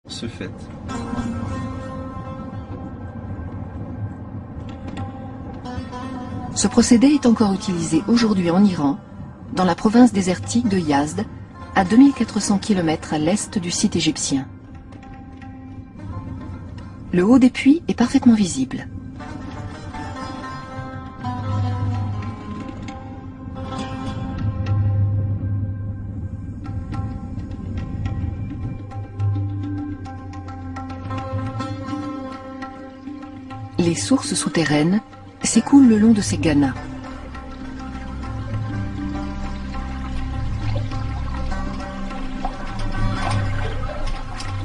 Ce fait. Ce procédé est encore utilisé aujourd'hui en Iran, dans la province désertique de Yazd, à 2400 km à l'est du site égyptien. Le haut des puits est parfaitement visible. Les sources souterraines s'écoulent le long de ces ganas.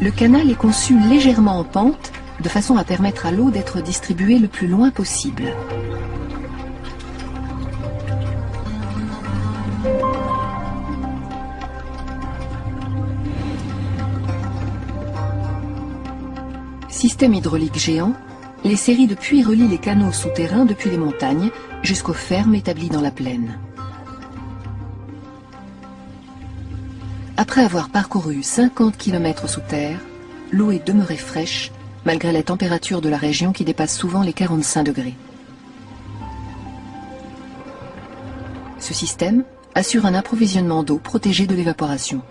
Le canal est conçu légèrement en pente, de façon à permettre à l'eau d'être distribuée le plus loin possible. Système hydraulique géant, les séries de puits relient les canaux souterrains depuis les montagnes jusqu'aux fermes établies dans la plaine. Après avoir parcouru 50 km sous terre, l'eau est demeurée fraîche, malgré la température de la région qui dépasse souvent les 45 degrés. Ce système assure un approvisionnement d'eau protégé de l'évaporation.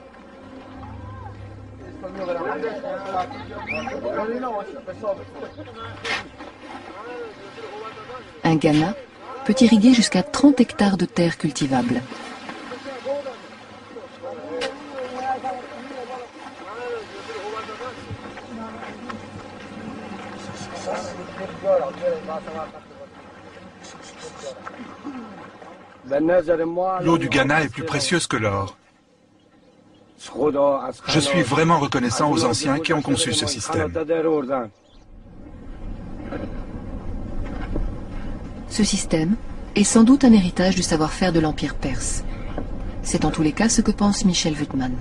Un gana peut irriguer jusqu'à 30 hectares de terres cultivables. L'eau du Ghana est plus précieuse que l'or. Je suis vraiment reconnaissant aux anciens qui ont conçu ce système. Ce système est sans doute un héritage du savoir-faire de l'Empire perse. C'est en tous les cas ce que pense Michel Wuttmann.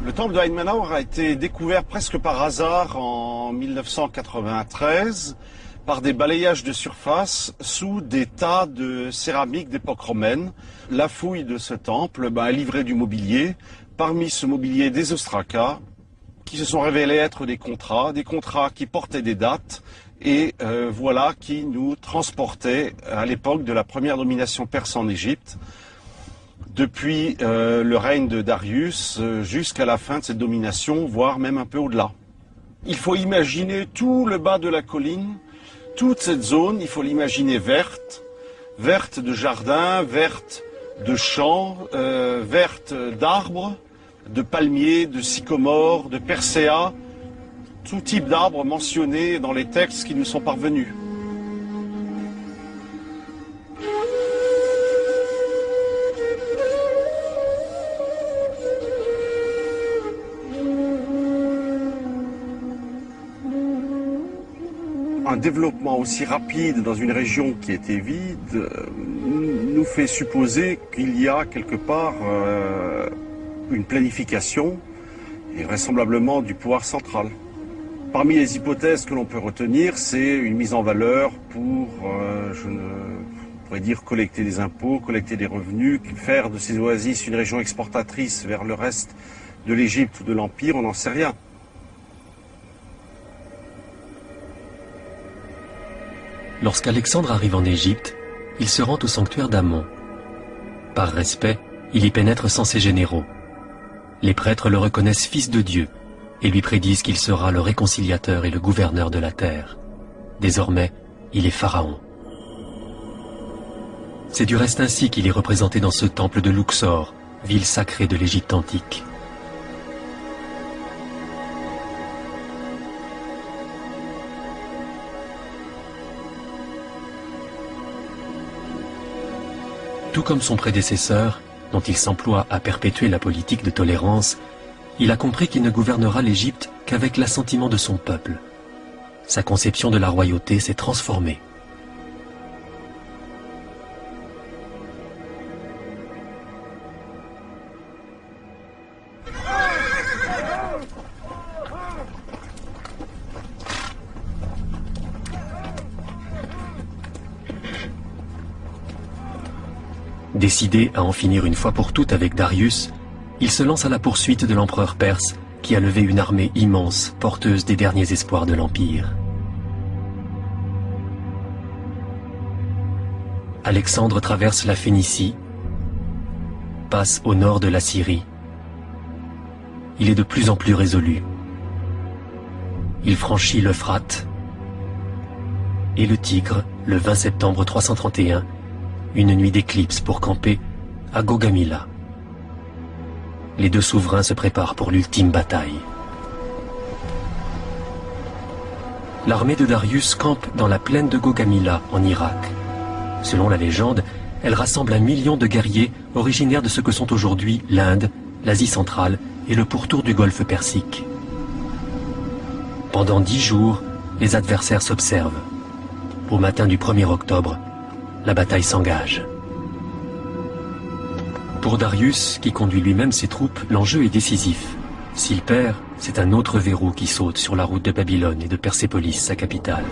Le temple de Aïn-Manawar a été découvert presque par hasard en 1993 par des balayages de surface sous des tas de céramique d'époque romaine. La fouille de ce temple a livré du mobilier, parmi ce mobilier des ostracas, qui se sont révélés être des contrats qui portaient des dates, et voilà qui nous transportaient à l'époque de la première domination perse en Égypte, depuis le règne de Darius jusqu'à la fin de cette domination, voire même un peu au-delà. Il faut imaginer tout le bas de la colline, toute cette zone, il faut l'imaginer verte, verte de jardins, verte de champs, verte d'arbres, de palmiers, de sycomores, de perséas, tout type d'arbres mentionnés dans les textes qui nous sont parvenus. Un développement aussi rapide dans une région qui était vide nous fait supposer qu'il y a quelque part une planification et vraisemblablement du pouvoir central. Parmi les hypothèses que l'on peut retenir, c'est une mise en valeur pour, on pourrait dire, collecter des impôts, collecter des revenus, faire de ces oasis une région exportatrice vers le reste de l'Égypte ou de l'Empire, on n'en sait rien. Lorsqu'Alexandre arrive en Égypte, il se rend au sanctuaire d'Amon. Par respect, il y pénètre sans ses généraux. Les prêtres le reconnaissent fils de Dieu et lui prédisent qu'il sera le réconciliateur et le gouverneur de la terre. Désormais, il est pharaon. C'est du reste ainsi qu'il est représenté dans ce temple de Luxor, ville sacrée de l'Égypte antique. Tout comme son prédécesseur, dont il s'emploie à perpétuer la politique de tolérance, il a compris qu'il ne gouvernera l'Égypte qu'avec l'assentiment de son peuple. Sa conception de la royauté s'est transformée. Décidé à en finir une fois pour toutes avec Darius, il se lance à la poursuite de l'empereur perse qui a levé une armée immense, porteuse des derniers espoirs de l'Empire. Alexandre traverse la Phénicie, passe au nord de la Syrie. Il est de plus en plus résolu. Il franchit l'Euphrate et le Tigre le 20 septembre 331, une nuit d'éclipse pour camper à Gaugamela. Les deux souverains se préparent pour l'ultime bataille. L'armée de Darius campe dans la plaine de Gaugamela, en Irak. Selon la légende, elle rassemble 1 million de guerriers originaires de ce que sont aujourd'hui l'Inde, l'Asie centrale et le pourtour du golfe Persique. Pendant 10 jours, les adversaires s'observent. Au matin du 1er octobre, la bataille s'engage. Pour Darius, qui conduit lui-même ses troupes, l'enjeu est décisif. S'il perd, c'est un autre verrou qui saute sur la route de Babylone et de Persépolis, sa capitale.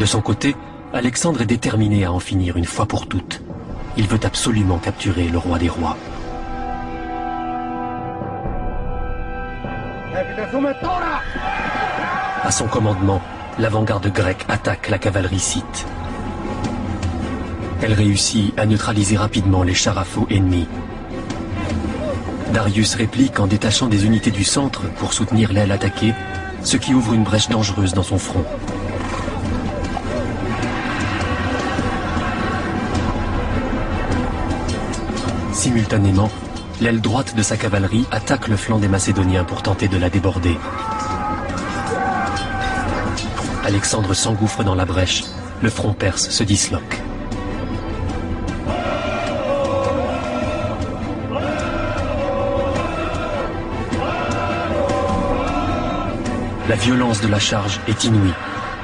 De son côté, Alexandre est déterminé à en finir une fois pour toutes. Il veut absolument capturer le roi des rois. À son commandement, l'avant-garde grecque attaque la cavalerie scythe. Elle réussit à neutraliser rapidement les chars à faux ennemis. Darius réplique en détachant des unités du centre pour soutenir l'aile attaquée, ce qui ouvre une brèche dangereuse dans son front. Simultanément, l'aile droite de sa cavalerie attaque le flanc des Macédoniens pour tenter de la déborder. Alexandre s'engouffre dans la brèche, le front perse se disloque. La violence de la charge est inouïe.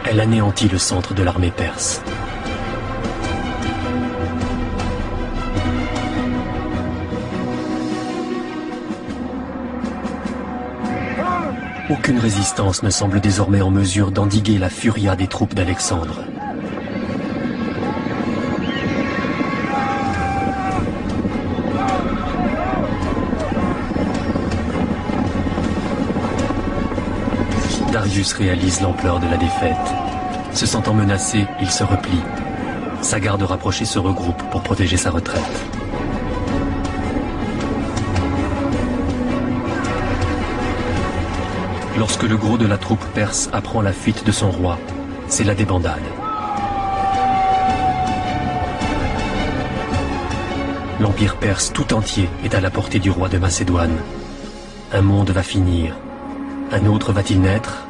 Elle anéantit le centre de l'armée perse. Aucune résistance ne semble désormais en mesure d'endiguer la furia des troupes d'Alexandre. Darius réalise l'ampleur de la défaite. Se sentant menacé, il se replie. Sa garde rapprochée se regroupe pour protéger sa retraite. Lorsque le gros de la troupe perse apprend la fuite de son roi, c'est la débandade. L'empire perse tout entier est à la portée du roi de Macédoine. Un monde va finir. Un autre va-t-il naître ?